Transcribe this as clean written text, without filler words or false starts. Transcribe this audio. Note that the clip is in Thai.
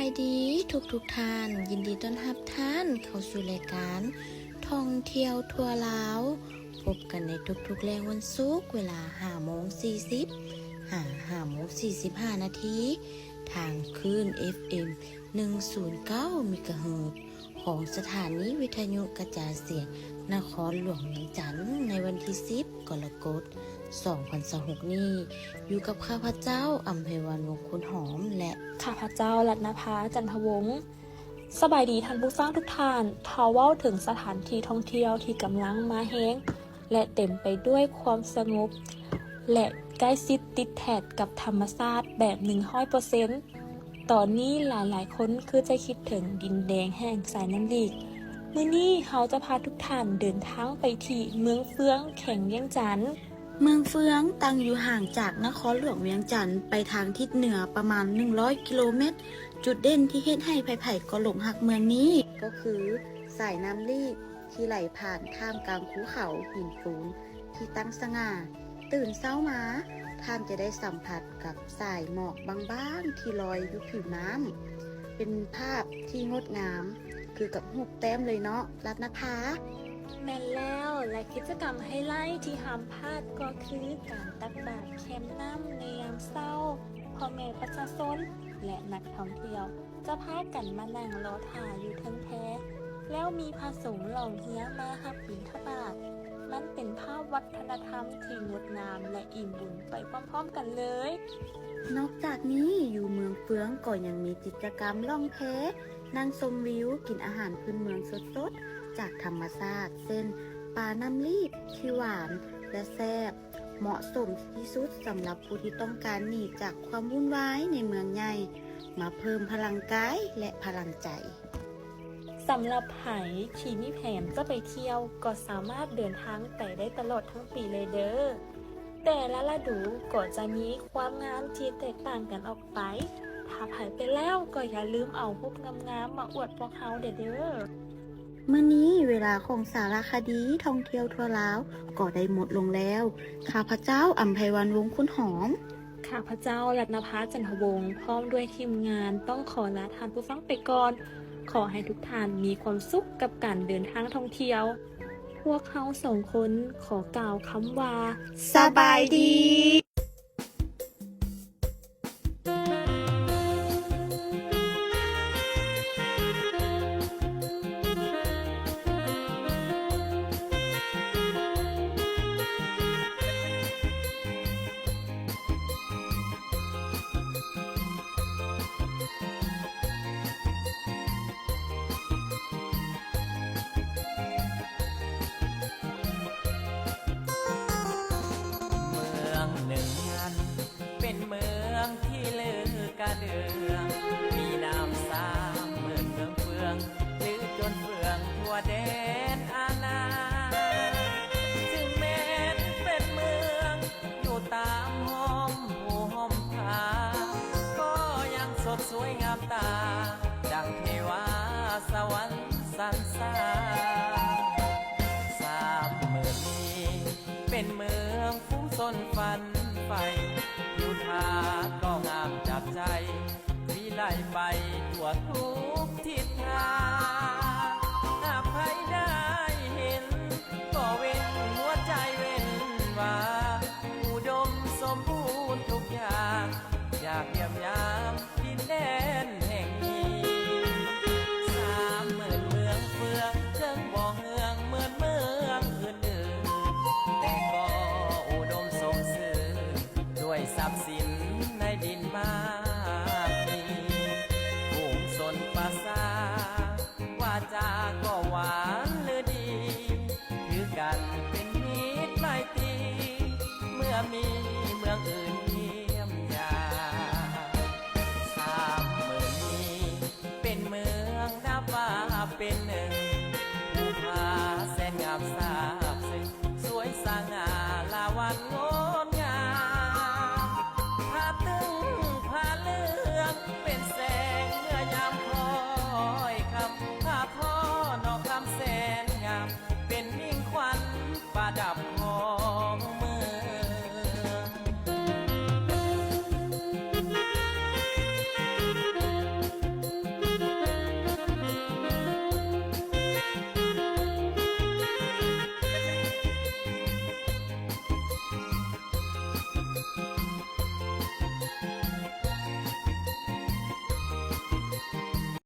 ายดีทุกท่านยินดีต้อนรับท่านเข้าสู่รายการท่องเที่ยวทั่วลาวพบกันในทุกแรงวันศุกร์เวลา5:40 5:45 นาทีทางคลื่น FM 109 เมกะเฮิรตซ์ของสถานีวิทยุกระจายเสียงนครหลวงเวียงจันทร์ในวันที่10 กรกฎาคม 2026 นี้อยู่กับข้าพเจ้าอำไพวันวงศ์คุณหอมและข้าพเจ้ารัตนภาจันทวงศ์สบายดีท่านผู้ฟังทุกท่านเว้าถึงสถานที่ท่องเที่ยวที่กำลังมาแห้งและเต็มไปด้วยความสงบและใกล้ชิดติดแทดกับธรรมชาติแบบ 100% ตอนนี้หลายๆคนคือจะคิดถึงดินแดงแห่งสายน้ำลีกมื้อนี้เราจะพาทุกท่านเดินทางไปที่เมืองเฟืองแข่งเวียงจันทน์เมืองเฟืองตั้งอยู่ห่างจากนครหลวงเวียงจันทน์ไปทางทิศเหนือประมาณ100 กิโลเมตรจุดเด่นที่เฮ็ดให้ไผ่ก็หลงหักเมืองนี้ก็คือสายน้ำลีกที่ไหลผ่านท่ามกลางภูเขาหินปูนที่ตั้งสง่าตื่นเช้ามาท่านจะได้สัมผัสกับสายหมอกบางๆที่ลอยอยู่ผิวน้ำเป็นภาพที่งดงามคือกับหุบแต้มเลยเนาะรัตนภาแม่นแล้วและกิจกรรมไฮไลท์ที่ห้ามพลาดก็คือการตักบาตรแคมป์น้ำในยามเช้าพ่อแม่ประชาชนและนักท่องเที่ยวจะพากันมานั่งรอถ่ายอยู่เทิงแพแล้วมีพระสงฆ์เหล่าเฮียมารับบิณฑบาตมันเป็นภาพวัฒนธรรมที่งดงามและอิ่มบุญไปพร้อมๆกันเลยนอกจากนี้อยู่เมืองเฟืองก็ยังมีกิจกรรมล่องแพนั่งชมวิวกินอาหารพื้นเมืองสดๆจากธรรมชาติเช่นปลาน้ำลีบที่หวานและแซ่บเหมาะสมที่สุดสำหรับผู้ที่ต้องการหนีจากความวุ่นวายในเมืองใหญ่มาเพิ่มพลังกายและพลังใจสำหรับไผ่ที่มีแผนจะไปเที่ยวก็สามารถเดินทางไปได้ตลอดทั้งปีเลยเด้อแต่ละฤดูก็จะมีความงามที่แตกต่างกันออกไปถ้าไผ่ไปแล้วก็อย่าลืมเอารูปงามๆมาอวดพวกเขาเด้อมื้อนี้เวลาของสารคดีท่องเที่ยวทั่วลาวก็ได้หมดลงแล้วข้าพเจ้าอำไพวันวงศ์คุณหอมข้าพเจ้ารัตนภาจันทวงศ์พร้อมด้วยทีมงานต้องขอลาท่านผู้ฟังไปก่อนขอให้ทุกท่านมีความสุขกับการเดินทางท่องเที่ยวพวกเขาสองคนขอกล่าวคำว่าสบายดีเป็นเมืองที่ลือกระเดืองมีน้ำสามเหมือนเมืองเฟืองลือจนเฟืองทั่วแดนอาณาจึงแม้นเป็นเมืองอยู่ตามห้อมหูห้อมผาก็ยังสดสวยงามตาดังเทวาสวรรค์สรรสร้าง30,000 ปีเป็นเมืองฟุ้งซ่อนฝันไฟทิวทัศน์ก็งามจับใจวิไลไปทั่วทุกทิศทางหากใครได้เห็นก็เว้นหัวใจเว้นว่าอุดมสมบูรณ์ทุกอย่างอยากเยี่ยมยามดินแดนแห่งนี้30,000 เมืองเฟืองเชิงบ่อเฮืองเหมือนเมืองอื่นๆแต่ก็อุดมสมซื่อด้วยทรัพย์สินในดินมากมีผู้สนประสาว่าจาก็หวานหรือดีคือกันเป็นมิตรไมตรีเมื่อมีเมืองอื่น